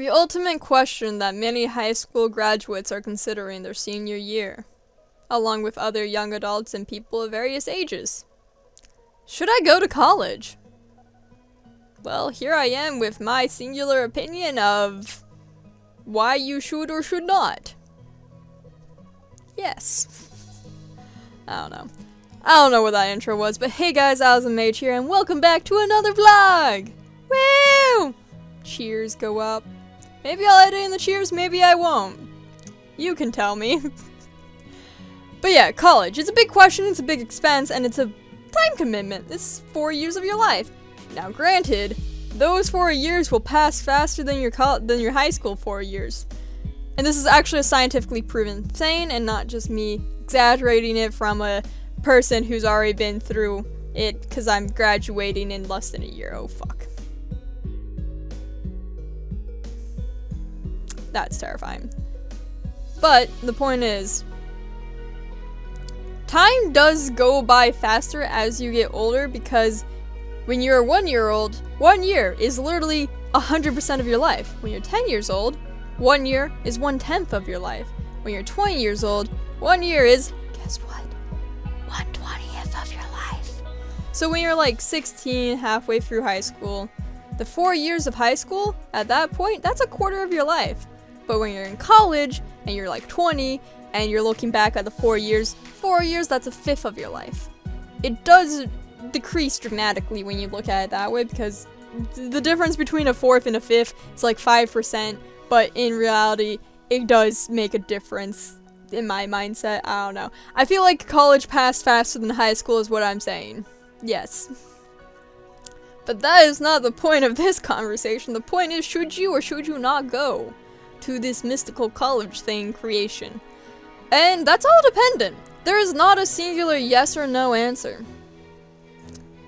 The ultimate question that many high school graduates are considering their senior year, along with other young adults and people of various ages. Should I go to college? Well, here I am with my singular opinion of why you should or should not. Yes. I don't know what that intro was, but hey guys, AllyZieMage here, and welcome back to another vlog! Woo! Cheers go up. Maybe I'll edit in the cheers, maybe I won't. You can tell me. But yeah, college. It's a big question, it's a big expense, and it's a time commitment. It's 4 years of your life. Now granted, those 4 years will pass faster than your high school 4 years. And this is actually a scientifically proven thing, and not just me exaggerating it from a person who's already been through it, because I'm graduating in less than a year. Oh fuck. That's terrifying. But the point is, time does go by faster as you get older, because when you're a 1 year old, 1 year is literally 100% of your life. When you're 10 years old, 1 year is 1/10 of your life. When you're 20 years old, 1 year is, guess what? 1/20th of your life. So when you're like 16, halfway through high school, the 4 years of high school, at that point, that's a quarter of your life. But when you're in college, and you're like 20, and you're looking back at the 4 years, that's a fifth of your life. It does decrease dramatically when you look at it that way, because the difference between a fourth and a fifth is like 5%, but in reality, it does make a difference in my mindset. I don't know. I feel like college passed faster than high school is what I'm saying. Yes. But that is not the point of this conversation. The point is, should you or should you not go to this mystical college thing creation? And that's all dependent. There is not a singular yes or no answer.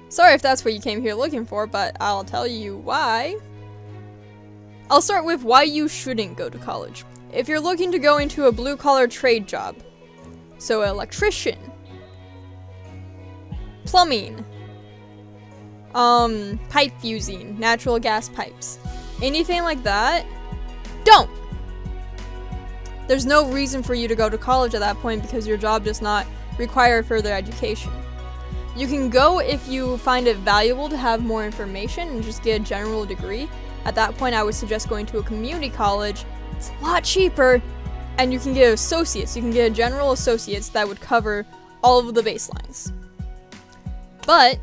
Sorry if that's what you came here looking for, but I'll tell you why. I'll start with why you shouldn't go to college. If you're looking to go into a blue-collar trade job, so electrician, plumbing, pipe fusing, natural gas pipes, anything like that, don't! There's no reason for you to go to college at that point because your job does not require further education. You can go if you find it valuable to have more information and just get a general degree. At that point, I would suggest going to a community college. It's a lot cheaper, and you can get associates. You can get a general associates that would cover all of the baselines. But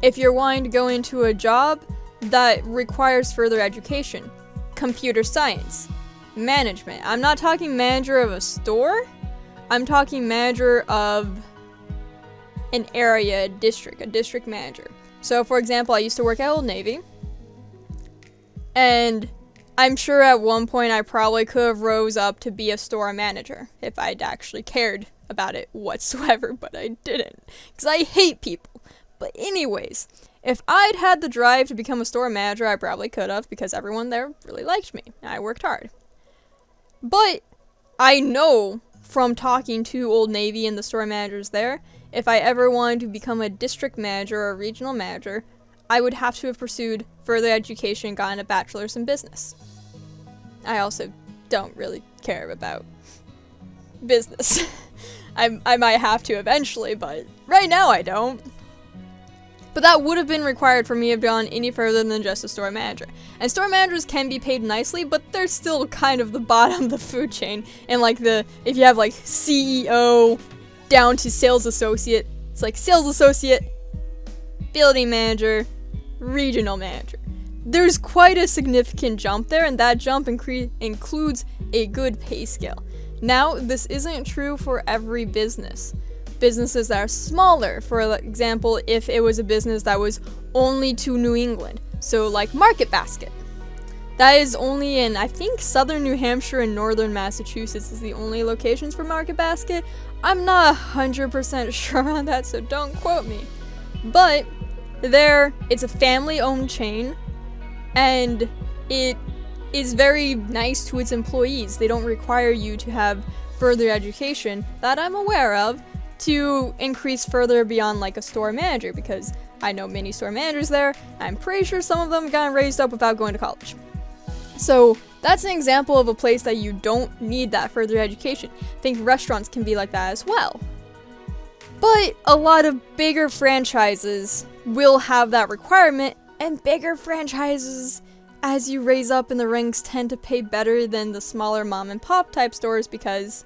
if you're wanting to go into a job that requires further education, computer science, management. I'm not talking manager of a store. I'm talking manager of an area, a district manager. So for example, I used to work at Old Navy, and I'm sure at one point I probably could have rose up to be a store manager if I'd actually cared about it whatsoever, but I didn't, because I hate people. But anyways, if I'd had the drive to become a store manager, I probably could have, because everyone there really liked me, and I worked hard. But I know from talking to Old Navy and the store managers there, if I ever wanted to become a district manager or a regional manager, I would have to have pursued further education and gotten a bachelor's in business. I also don't really care about business. I might have to eventually, but right now I don't. But that would have been required for me to have gone any further than just a store manager. And store managers can be paid nicely, but they're still kind of the bottom of the food chain. And like if you have like CEO down to sales associate, it's like sales associate, building manager, regional manager. There's quite a significant jump there, and that jump includes a good pay scale. Now, this isn't true for every business. Businesses that are smaller, for example, if it was a business that was only to New England, so like Market Basket. That is only in, I think, southern New Hampshire and northern Massachusetts is the only locations for Market Basket. I'm not 100% sure on that, so don't quote me. But it's a family-owned chain, and it is very nice to its employees. They don't require you to have further education that I'm aware of to increase further beyond like a store manager, because I know many store managers there. I'm pretty sure some of them got raised up without going to college. So That's an example of a place that you don't need that further education. I think restaurants can be like that as well. But a lot of bigger franchises will have that requirement, and bigger franchises, as you raise up in the ranks, tend to pay better than the smaller mom and pop type stores because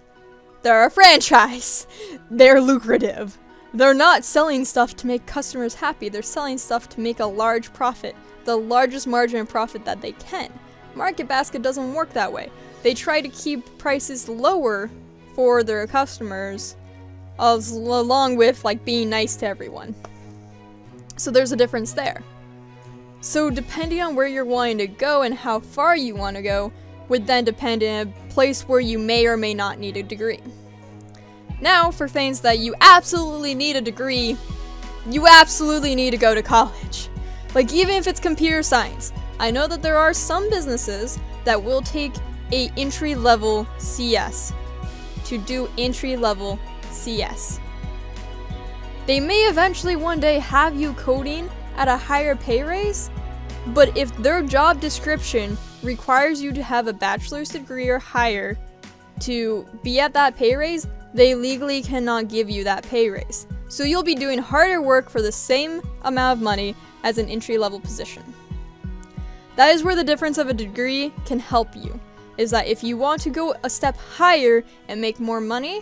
they're a franchise. They're lucrative. They're not selling stuff to make customers happy. They're selling stuff to make a large profit, the largest margin of profit that they can. Market Basket doesn't work that way. They try to keep prices lower for their customers, along with like being nice to everyone. So there's a difference there. So depending on where you're wanting to go and how far you want to go would then depend on a place where you may or may not need a degree. Now, for things that you absolutely need a degree, you absolutely need to go to college. Like, even if it's computer science. I know that there are some businesses that will take a entry-level CS to do entry-level CS. They may eventually one day have you coding at a higher pay raise, but if their job description requires you to have a bachelor's degree or higher to be at that pay raise, they legally cannot give you that pay raise. So you'll be doing harder work for the same amount of money as an entry-level position. That is where the difference of a degree can help you, is that if you want to go a step higher and make more money,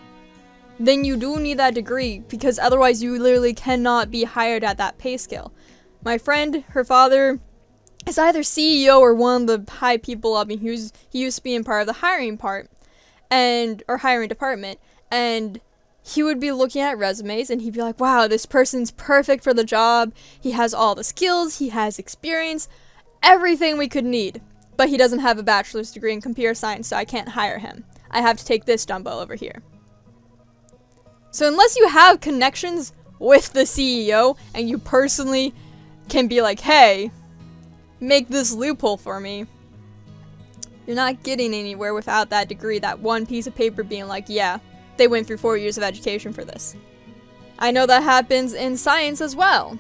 then you do need that degree, because otherwise you literally cannot be hired at that pay scale. My friend, her father is either CEO or one of the high people up, and he used to be in part of the hiring department, and he would be looking at resumes and he'd be like, wow, this person's perfect for the job. He has all the skills, he has experience, everything we could need, but he doesn't have a bachelor's degree in computer science, so I can't hire him. I have to take this dumbo over here. So unless you have connections with the CEO and you personally can be like, hey, make this loophole for me, you're not getting anywhere without that degree, that one piece of paper being like, yeah, they went through 4 years of education for this. I know that happens in science as well.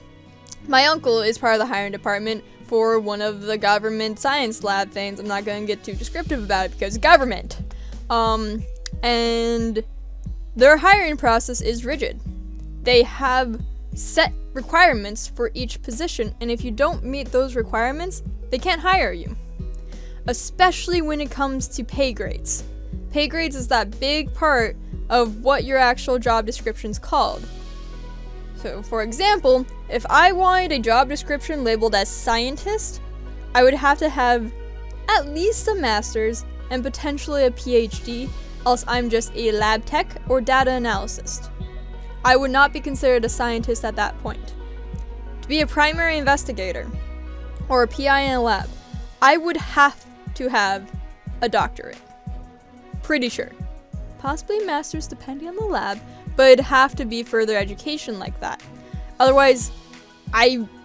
My uncle is part of the hiring department for one of the government science lab things. I'm not going to get too descriptive about it because government. And their hiring process is rigid. They have set requirements for each position, and if you don't meet those requirements, they can't hire you. Especially when it comes to pay grades. Pay grades is that big part of what your actual job description's called. So, for example, if I wanted a job description labeled as scientist, I would have to have at least a master's and potentially a PhD, else I'm just a lab tech or data analyst. I would not be considered a scientist at that point. To be a primary investigator or a PI in a lab, I would have to have a doctorate. Pretty sure. Possibly master's depending on the lab, but it'd have to be further education like that. Otherwise,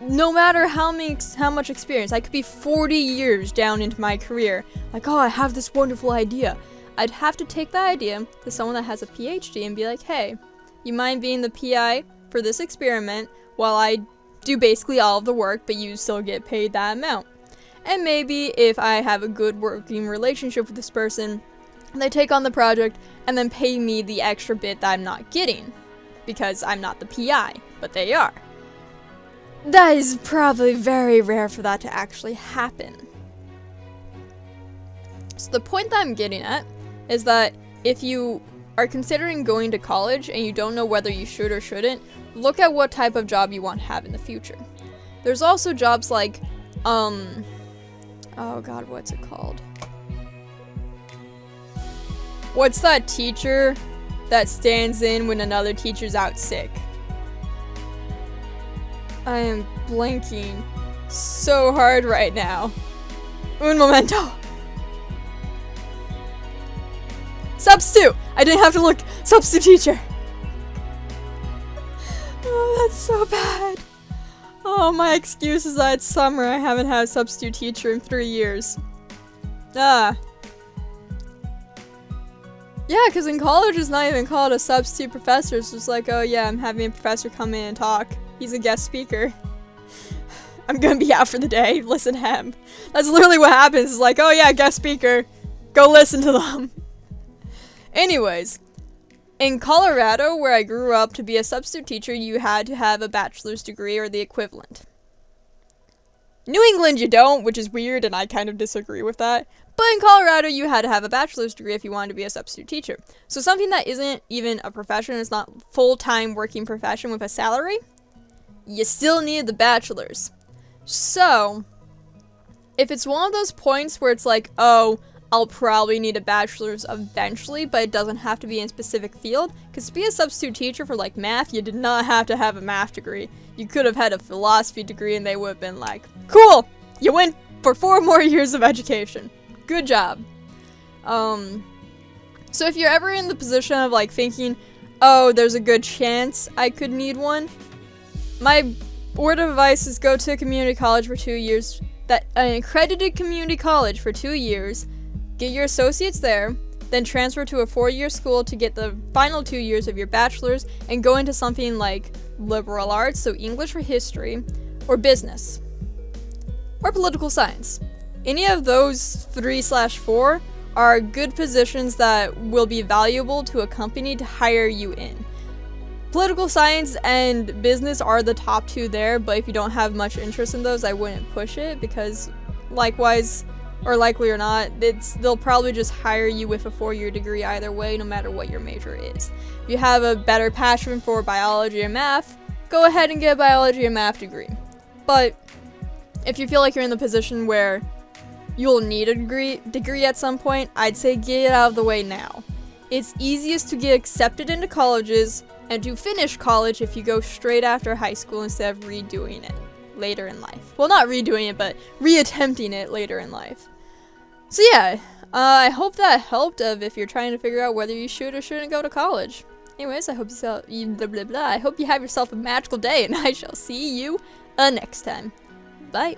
no matter how much experience, I could be 40 years down into my career, like, oh, I have this wonderful idea. I'd have to take that idea to someone that has a PhD and be like, hey, you mind being the PI for this experiment while I do basically all of the work, but you still get paid that amount. And maybe if I have a good working relationship with this person, they take on the project and then pay me the extra bit that I'm not getting, because I'm not the PI, but they are. That is probably very rare for that to actually happen. So the point that I'm getting at is that if you are considering going to college and you don't know whether you should or shouldn't, look at what type of job you want to have in the future. There's also jobs like, oh god, what's it called? What's that teacher that stands in when another teacher's out sick? I am blanking so hard right now. Un momento. Substitute! I didn't have to look. Substitute teacher. Oh, that's so bad. Oh, my excuse is that it's summer. I haven't had a substitute teacher in 3 years. Yeah, because in college it's not even called a substitute professor. It's just like, oh yeah, I'm having a professor come in and talk. He's a guest speaker. I'm gonna be out for the day. Listen to him. That's literally what happens. It's like, oh yeah, guest speaker. Go listen to them. Anyways, in Colorado, where I grew up, to be a substitute teacher, you had to have a bachelor's degree or the equivalent. New England, you don't, which is weird, and I kind of disagree with that. But in Colorado, you had to have a bachelor's degree if you wanted to be a substitute teacher. So something that isn't even a profession, it's not full-time working profession with a salary, you still need the bachelor's. So, if it's one of those points where it's like, oh, I'll probably need a bachelor's eventually, but it doesn't have to be in a specific field, because to be a substitute teacher for like math, you did not have to have a math degree. You could have had a philosophy degree and they would have been like, cool, you went for 4 more years of education. Good job. So if you're ever in the position of like thinking, oh, there's a good chance I could need one, my word of advice is go to a community college for 2 years, an accredited community college for 2 years, get your associates there, then transfer to a 4-year school to get the final 2 years of your bachelor's, and go into something like liberal arts, so English or history, or business, or political science. Any of those 3/4 are good positions that will be valuable to a company to hire you in. Political science and business are the top 2 there, but if you don't have much interest in those, I wouldn't push it, because likewise, or likely or not, they'll probably just hire you with a 4-year degree either way, no matter what your major is. If you have a better passion for biology and math, go ahead and get a biology and math degree. But if you feel like you're in the position where you'll need a degree at some point, I'd say get it out of the way now. It's easiest to get accepted into colleges and to finish college if you go straight after high school instead of redoing it later in life. Well, not redoing it, but reattempting it later in life. So yeah, I hope that helped if you're trying to figure out whether you should or shouldn't go to college. Anyways, I hope I hope you have yourself a magical day, and I shall see you next time. Bye.